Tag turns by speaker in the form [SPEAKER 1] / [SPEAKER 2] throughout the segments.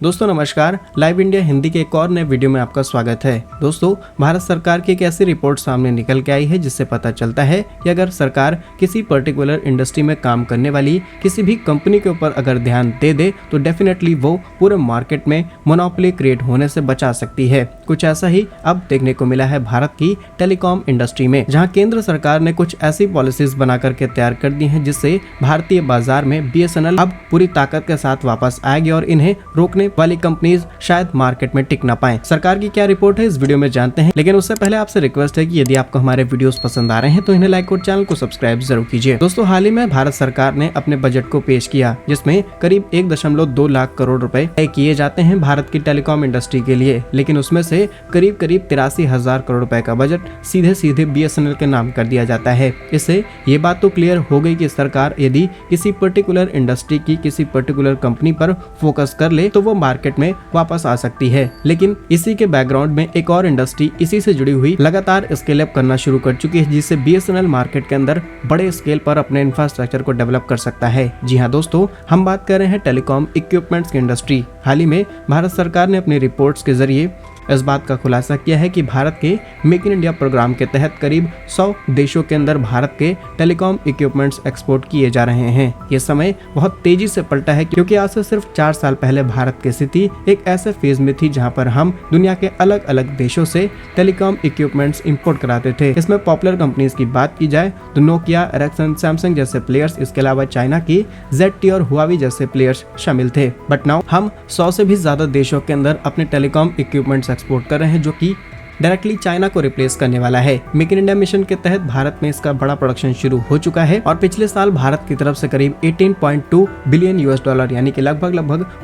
[SPEAKER 1] दोस्तों नमस्कार। Live India Hindi के एक और नए वीडियो में आपका स्वागत है। दोस्तों, भारत सरकार की एक ऐसी रिपोर्ट सामने निकल के आई है जिससे पता चलता है कि अगर सरकार किसी पर्टिकुलर इंडस्ट्री में काम करने वाली किसी भी कंपनी के ऊपर अगर ध्यान दे तो डेफिनेटली वो पूरे मार्केट में मोनोपोली क्रिएट होने से बचा सकती है। कुछ ऐसा ही अब देखने को मिला है भारत की टेलीकॉम इंडस्ट्री में, जहाँ केंद्र सरकार ने कुछ ऐसी पॉलिसीज बना करके तैयार कर दी है जिससे भारतीय बाजार में BSNL अब पूरी ताकत के साथ वापस आएगी और इन्हें रोकने वाली कंपनीज शायद मार्केट में टिक ना पाए। सरकार की क्या रिपोर्ट है इस वीडियो में जानते हैं, लेकिन उससे पहले आपसे रिक्वेस्ट है कि यदि आपको हमारे वीडियोस पसंद आ रहे हैं तो इन्हें लाइक और चैनल को सब्सक्राइब जरूर कीजिए। दोस्तों, हाल ही में भारत सरकार ने अपने बजट को पेश किया जिसमें करीब 1.2 लाख करोड़ रुपए तय किए जाते हैं भारत की टेलीकॉम इंडस्ट्री के लिए, लेकिन उसमें से करीब 83,000 करोड़ रुपए का बजट सीधे BSNL के नाम कर दिया जाता है। इससे ये बात तो क्लियर हो गई कि सरकार यदि किसी पर्टिकुलर इंडस्ट्री की किसी पर्टिकुलर कंपनी पर फोकस कर ले तो वो मार्केट में वापस आ सकती है। लेकिन इसी के बैकग्राउंड में एक और इंडस्ट्री इसी से जुड़ी हुई लगातार स्केल अप करना शुरू कर चुकी है, जिससे BSNL मार्केट के अंदर बड़े स्केल पर अपने इंफ्रास्ट्रक्चर को डेवलप कर सकता है। जी हाँ दोस्तों, हम बात कर रहे हैं टेलीकॉम इक्विपमेंट्स की इंडस्ट्री। हाल ही में भारत सरकार ने अपनी रिपोर्ट्स के जरिए इस बात का खुलासा किया है कि भारत के मेक इन इंडिया प्रोग्राम के तहत करीब 100 देशों के अंदर भारत के टेलीकॉम इक्विपमेंट्स एक्सपोर्ट किए जा रहे हैं। ये समय बहुत तेजी से पलटा है क्योंकि आज से सिर्फ 4 साल पहले भारत की स्थिति एक ऐसे फेज में थी जहां पर हम दुनिया के अलग अलग देशों से टेलीकॉम इक्विपमेंट्स इंपोर्ट कराते थे। इसमें पॉपुलर कंपनीज की बात की जाए तो नोकिया, एरिक्सन, सैमसंग जैसे प्लेयर्स, इसके अलावा चाइना की ZTE और हुआवी जैसे प्लेयर्स शामिल थे। बट नाउ हम 100 से भी ज्यादा देशों के अंदर अपने टेलीकॉम इक्विपमेंट्स एक्सपोर्ट कर रहे हैं, जो कि डायरेक्टली चाइना को रिप्लेस करने वाला है। मेक इन इंडिया मिशन के तहत भारत में इसका बड़ा प्रोडक्शन शुरू हो चुका है और पिछले साल भारत की तरफ से करीब 18.2 बिलियन $, यानी कि लगभग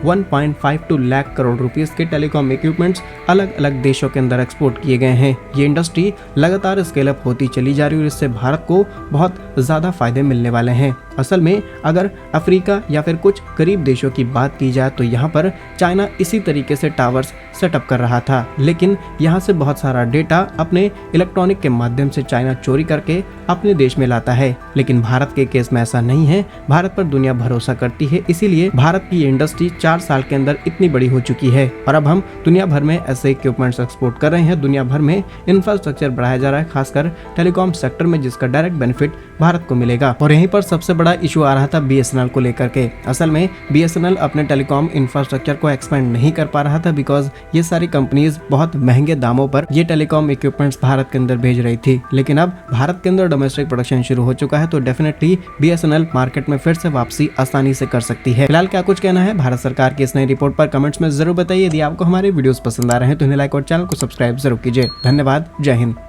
[SPEAKER 1] 1.52 लाख करोड़ रुपीस के टेलीकॉम इक्विपमेंट्स अलग अलग देशों के अंदर एक्सपोर्ट किए गए हैं। ये इंडस्ट्री लगातार स्केल अप होती चली जा रही है और इससे भारत को बहुत ज्यादा फायदे मिलने वाले हैं। असल में अगर अफ्रीका या फिर कुछ गरीब देशों की बात की जाए तो यहाँ पर चाइना इसी तरीके से टावर्स सेटअप कर रहा था, लेकिन यहाँ से बहुत सारा डेटा अपने इलेक्ट्रॉनिक के माध्यम से चाइना चोरी करके अपने देश में लाता है। लेकिन भारत के केस में ऐसा नहीं है। भारत पर दुनिया भरोसा करती है, इसीलिए भारत की इंडस्ट्री 4 साल के अंदर इतनी बड़ी हो चुकी है और अब हम दुनिया भर में ऐसे इक्विपमेंट्स एक्सपोर्ट कर रहे हैं। दुनिया भर में इंफ्रास्ट्रक्चर बढ़ाया जा रहा है, खासकर टेलीकॉम सेक्टर में, जिसका डायरेक्ट बेनिफिट भारत को मिलेगा। और यहीं पर सबसे बड़ा इशू आ रहा था BSNL को लेकर के। असल में BSNL अपने टेलीकॉम इंफ्रास्ट्रक्चर को एक्सपेंड नहीं कर पा रहा था बिकॉज ये सारी कंपनीज बहुत महंगे दामों पर ये टेलीकॉम इक्विपमेंट्स भारत के अंदर भेज रही थी। लेकिन अब भारत के अंदर डोमेस्टिक प्रोडक्शन शुरू हो चुका है तो डेफिनेटली BSNL मार्केट में फिर से वापसी आसानी से कर सकती है। फिलहाल क्या कुछ कहना है भारत सरकार की इस नई रिपोर्ट पर कमेंट्स में जरूर बताइए। यदि आपको हमारे वीडियोस पसंद आ रहे हैं तो इन्हें लाइक और चैनल को सब्सक्राइब जरूर कीजिए। धन्यवाद। जय हिंद।